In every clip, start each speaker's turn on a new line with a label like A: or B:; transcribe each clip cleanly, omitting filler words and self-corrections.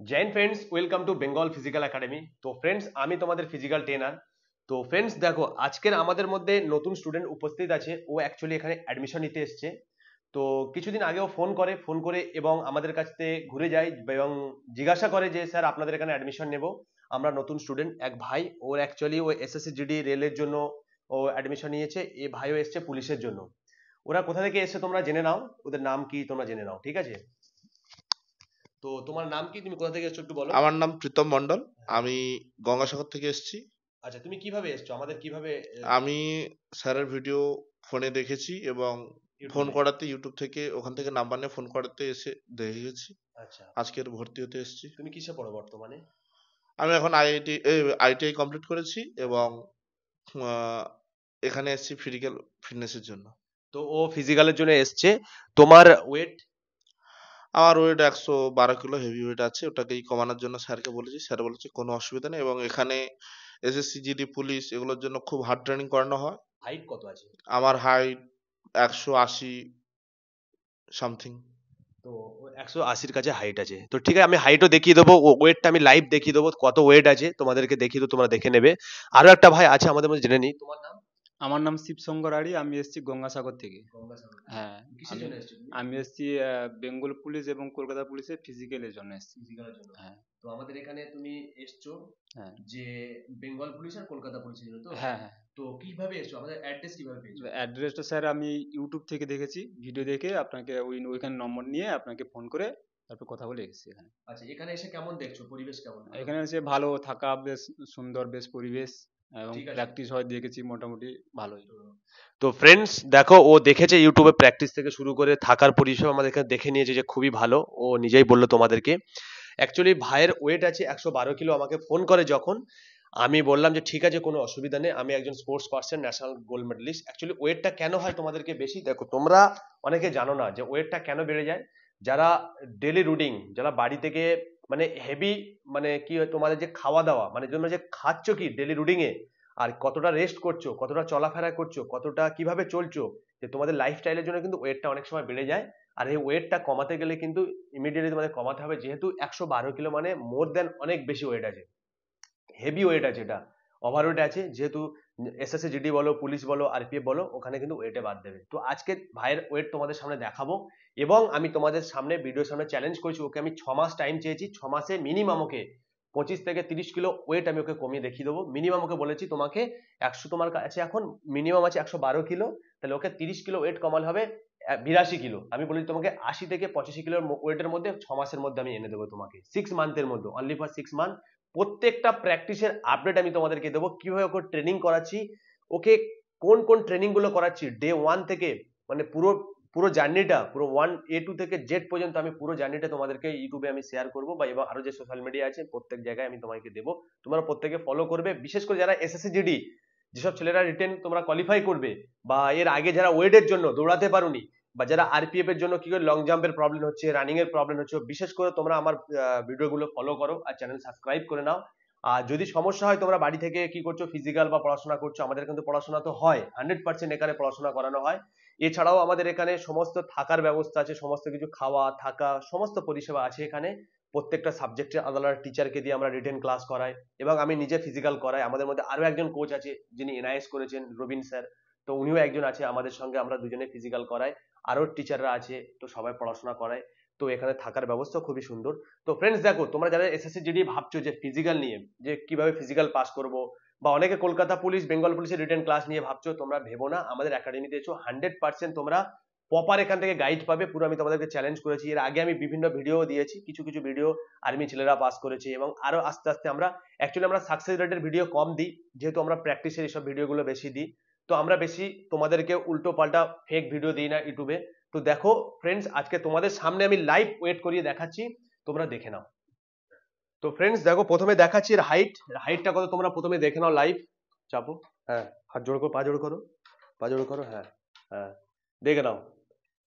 A: Join friends, welcome to Bengal physical academy. তো friends, আমি তোমাদের ফিজিক্যাল ট্রেনার। তো ফ্রেন্ডস দেখো, আজকের আমাদের মধ্যে নতুন স্টুডেন্ট উপস্থিত আছে। ও অ্যাকচুয়ালি এখানে অ্যাডমিশন নিতে এসছে। তো কিছুদিন আগেও ফোন করে এবং আমাদের কাছ থেকে ঘুরে যায় এবং জিজ্ঞাসা করে যে স্যার আপনাদের এখানে অ্যাডমিশন নেব, আমরা নতুন স্টুডেন্ট। এক ভাই, ওর অ্যাকচুয়ালি ও এসএসসি জিডি রেলের জন্য ও অ্যাডমিশন নিয়েছে। এ ভাইও এসছে পুলিশের জন্য। ওরা কোথা থেকে এসছে তোমরা জেনে নাও, ওদের নাম কি তোমরা জেনে নাও, ঠিক আছে? তো তোমার নাম কি, তুমি কোথা থেকে এসছো একটু বলো।
B: আমার নাম প্রীতম মণ্ডল।
A: হ্যাঁ।
B: আমি গঙ্গাসাগর থেকে এসেছি।
A: আচ্ছা, তুমি কিভাবে এসছো আমাদের কিভাবে?
B: আমি স্যারের ভিডিও ফোনে দেখেছি এবং ফোন
A: ইউটিউবে।
B: করাতে ইউটিউব থেকে ওখান থেকে নাম্বার নিয়ে ফোন করাতে এসে দেখে গেছি।
A: আচ্ছা,
B: আজকের ভর্তি হতে এসেছি।
A: তুমি কিসে পড়ো বর্তমানে?
B: আমি এখন আইটিআই কমপ্লিট করেছি
A: আচ্ছা।
B: এবং আহ, এখানে এসেছি ফিজিক্যাল ফিটনেসের জন্য।
A: তো ও ফিজিক্যালের জন্য এসছে। তোমার ওয়েট?
B: আমার ওয়েট 112 কিলো হেভি ওয়েট আছে, ওটাকেই কমানোর জন্য স্যারকে বলেছি। স্যার বলেছে কোনো অসুবিধা নেই এবং এখানে এসএসসি জিডি পুলিশ এগুলোর জন্য খুব হার্ড ট্রেনিং করানো হয়।
A: হাইট কত আছে?
B: আমার হাইট 180 সামথিং।
A: তো ও 180-র কাছে হাইট আছে। তো ঠিক আছে, আমি হাইটও দেখিয়ে দেবো, ওয়েটটা আমি লাইভ দেখিয়ে দেবো কত ওয়েট আছে, তোমাদেরকে দেখিয়ে দেবো, তোমরা দেখে নেবে। আরো একটা ভাই আছে আমাদের মধ্যে, জেনে নিই। তোমার নাম?
C: আমার নাম শিবশঙ্কর আড়ি। আমি এসেছি গঙ্গাসাগর থেকে।
A: গঙ্গাসাগর থেকে।
C: হ্যাঁ,
A: কিসের
C: আমি
A: জন্য এসছো তুমি?
C: আমি এসেছি বেঙ্গল পুলিশ এবং কলকাতা পুলিশের ফিজিক্যালের জন্য এসেছি।
A: ফিজিক্যালের জন্য।
C: হ্যাঁ,
A: তো আমাদের এখানে তুমি এসছো
C: হ্যাঁ,
A: যে বেঙ্গল পুলিশ আর কলকাতা পুলিশের জন্য, তো?
C: হ্যাঁ, হ্যাঁ।
A: তো কিভাবে এসছো, আমাদের অ্যাড্রেস কিভাবে পেয়েছো?
C: অ্যাড্রেসটা স্যার আমি ইউটিউব থেকে দেখেছি, ভিডিও দেখে আপনাকে ওইখানে নম্বর নিয়ে আপনাকে ফোন করে তারপর কথা বলে এসেছি এখানে।
A: আচ্ছা, এখানে এসে কেমন দেখছো, পরিবেশ কেমন, ভালো?
C: এখানে এসে ভালো থাকা, বেশ সুন্দর বেশ পরিবেশ এবং
A: ঠিক আছে।
C: প্র্যাকটিস হয় দেখেছি মোটামুটি ভালোই।
A: তো ফ্রেন্ডস দেখো, ও দেখেছে ইউটিউবে প্র্যাকটিস থেকে শুরু করে থাকার পরিষেবা আমাদের এখানে দেখে নিয়েছে যে খুবই ভালো। ও নিজেই বললো তোমাদেরকে। অ্যাকচুয়ালি ভাইয়ের ওয়েট আছে 112 কিলো। আমাকে ফোন করে যখন, আমি বললাম যে ঠিক আছে, কোনো অসুবিধা নেই, আমি একজন sports person, national gold medallist. Actually ওয়েটটা কেন হয় তোমাদেরকে বেশি, দেখো তোমরা অনেকে জানো না যে ওয়েটটা কেন বেড়ে যায়। যারা ডেলি রুটিন, যারা বাড়ি থেকে মানে হেভি, মানে কি হয় তোমাদের যে খাওয়া দাওয়া, মানে জন্য যে খাচ্ছ কি ডেলি রুটিনে, আর কতটা রেস্ট করছো, কতটা চলাফেরা করছো, কতটা কিভাবে চলছো, যে তোমাদের লাইফস্টাইলের জন্য কিন্তু ওয়েটটা অনেক সময় বেড়ে যায়। আর এই ওয়েটটা কমাতে গেলে কিন্তু ইমিডিয়েটলি তোমাদের কমাতে হবে, যেহেতু 112 কিলো মানে মোর দেন অনেক বেশি ওয়েট আছে, হেভি ওয়েট আছে, এটা ওভার ওয়েট আছে। যেহেতু এসএসসি জিডি বলো, পুলিশ বলো, আরপিএফ বলো, ওখানে কিন্তু ওয়েটে বাদ দেবে। তো আজকে ভাইয়ের ওয়েট তোমাদের সামনে দেখাবো এবং আমি তোমাদের সামনে ভিডিওর সামনে চ্যালেঞ্জ করেছি ওকে। আমি 6 মাস টাইম চেয়েছি, 6 মাসে মিনিমাম ওকে 25 থেকে 30 কিলো ওয়েট আমি ওকে কমিয়ে দেখিয়ে দেবো। মিনিমাম ওকে বলেছি তোমাকে 100, তোমার কাছে এখন মিনিমাম আছে 112 কিলো, তাহলে ওকে 30 কিলো ওয়েট কমালে হবে 82 কিলো। আমি বলি তোমাকে 80 থেকে 85 কিলোর ওয়েটের মধ্যে 6 মাসের মধ্যে আমি এনে দেবো তোমাকে, 6 মান্থের মধ্যে, অনলি ফর 6 মান্থ। প্রত্যেকটা প্র্যাকটিসের আপডেট আমি তোমাদেরকে দেবো, কিভাবে ওকে ট্রেনিং করাচ্ছি, ওকে কোন কোন ট্রেনিং গুলো করাচ্ছি ডে 1 থেকে, মানে পুরো পুরো জার্নিটা, পুরো 1A2 থেকে জেড পর্যন্ত আমি পুরো জার্নিটা তোমাদেরকে ইউটিউবে আমি শেয়ার করবো, বা এবং আরো যে সোশ্যাল মিডিয়া আছে প্রত্যেক জায়গায় আমি তোমাকে দেবো। তোমরা প্রত্যেকে ফলো করবে, বিশেষ করে যারা এসএসসি জিডি, যেসব ছেলেরা রিটেন তোমরা কোয়ালিফাই করবে, বা এর আগে যারা ওয়েটের জন্য দৌড়াতে পারোনি, বা যারা আরপিএফ এর জন্য কি করে লং জাম্পের প্রবলেম হচ্ছে, রানিং এর প্রবলেম হচ্ছে, বিশেষ করে তোমরা আমার ভিডিওগুলো ফলো করো আর চ্যানেল সাবস্ক্রাইব করে নাও। আর যদি সমস্যা হয়, তোমরা বাড়ি থেকে কি করছো, ফিজিক্যাল বা পড়াশোনা করছো, আমাদের কিন্তু পড়াশোনা তো হয় 100%, এখানে পড়াশোনা করানো হয়। এছাড়াও আমাদের এখানে সমস্ত থাকার ব্যবস্থা আছে, সমস্ত কিছু খাওয়া থাকা সমস্ত পরিষেবা আছে এখানে। প্রত্যেকটা সাবজেক্টের আলাদা আলাদা টিচারকে দিয়ে আমরা রিটেন ক্লাস করাই এবং আমি নিজে ফিজিক্যাল করাই। আমাদের মধ্যে আরো একজন কোচ আছে যিনি এনআইএস করেছেন, রবিন স্যার। তো উনিও একজন আছে আমাদের সঙ্গে, আমরা দুজনে ফিজিক্যাল করাই। আরো টিচাররা আছে, তো সবাই পড়াশোনা করায়। তো এখানে থাকার ব্যবস্থা খুবই সুন্দর। তো ফ্রেন্ডস দেখো, তোমরা যারা এসএসসি জিডি ভাবছো যে ফিজিক্যাল নিয়ে, যে কিভাবে ফিজিক্যাল পাস করব, বা অনেকে কলকাতা পুলিশ, বেঙ্গল পুলিশের রিটেন ক্লাস নিয়ে ভাবছো, তোমরা ভেবো না, আমাদের একাডেমিতে এসো, 100% তোমরা প্রপার এখান থেকে গাইড পাবে পুরো। আমি তোমাদেরকে চ্যালেঞ্জ করেছি, এর আগে আমি বিভিন্ন ভিডিও দিয়েছি, কিছু কিছু ভিডিও আর্মি ছেলেরা পাস করেছে, এবং আরো আস্তে আস্তে আমরা অ্যাকচুয়ালি আমরা সাকসেস রেটের ভিডিও কম দিই, যেহেতু আমরা প্র্যাকটিসের এইসব ভিডিওগুলো বেশি দিই। তো আমরা বেশি তোমাদেরকে উল্টো পাল্টা ফেক ভিডিও দিই না ইউটিউবে। তো দেখো ফ্রেন্ডস, আজকে তোমাদের সামনে আমি লাইভ ওয়েট করিয়ে দেখাচ্ছি, তোমরা দেখে নাও। তো ফ্রেন্ডস দেখো, প্রথমে দেখাচ্ছি এর হাইট, হাইটটা কত তোমরা প্রথমে দেখে নাও লাইভ। চাপো, হ্যাঁ, হাত জোড় করো, পা জোড় করো, পা জোড় করো, হ্যাঁ, হ্যাঁ, দেখে নাও।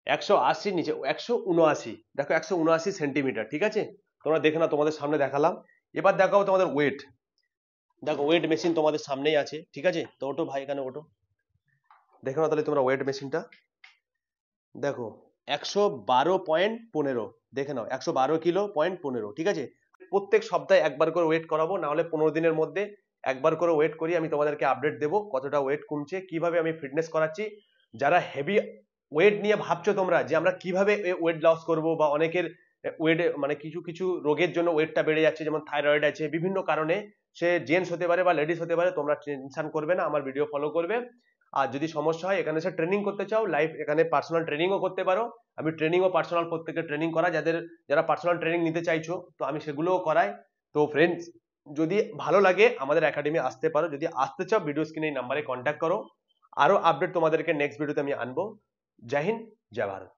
A: 180 নিচে 179, দেখো 179 সেন্টিমিটার, ঠিক আছে? তোমরা দেখে নাও, তোমাদের সামনে দেখালাম। এবার দেখাবো তোমাদের ওয়েট। দেখো ওয়েট মেশিন তোমাদের সামনেই আছে, ঠিক আছে? তো ওটো ভাই, এখানে ওটো, দেখে নাও তাহলে তোমরা ওয়েট মেশিনটা। দেখো 112.15, দেখে নাও 112 কিলো পয়েন্ট 15, ঠিক আছে? প্রত্যেক সপ্তাহে একবার করে ওয়েট করাবো, না হলে 15 দিনের মধ্যে একবার করে ওয়েট করি, আমি তোমাদেরকে আপডেট দেবো কতটা ওয়েট কমছে, কিভাবে আমি ফিটনেস করাচ্ছি। যারা হেভি ওয়েট নিয়ে ভাবছো তোমরা যে আমরা কিভাবে ওয়েট লস করব, বা অনেকের ওয়েট মানে কিছু কিছু রোগের জন্য ওয়েটটা বেড়ে যাচ্ছে, যেমন থাইরয়েড আছে, বিভিন্ন কারণে, সে জেন্টস হতে পারে বা লেডিস হতে পারে, তোমরা টেনশন করবে না, আমার ভিডিও ফলো করবে। আর যদি সমস্যা হয় এখানে এসে ট্রেনিং করতে চাও, লাইভ এখানে পার্সোনাল ট্রেনিংও করতে পারো। আমি ট্রেনিং ও পার্সোনাল প্রত্যেকে ট্রেনিং করা, যারা পার্সোনাল ট্রেনিং নিতে চাইছো তো আমি সেগুলোও করাই। তো ফ্রেন্ডস, যদি ভালো লাগে আমাদের একাডেমি আসতে পারো, যদি আসতে চাও ভিডিও স্ক্রিনে এই নাম্বারে কন্ট্যাক্ট করো। আরো আপডেট তোমাদেরকে নেক্সট ভিডিওতে আমি আনবো। জয় হিন্দ, জয় ভারত।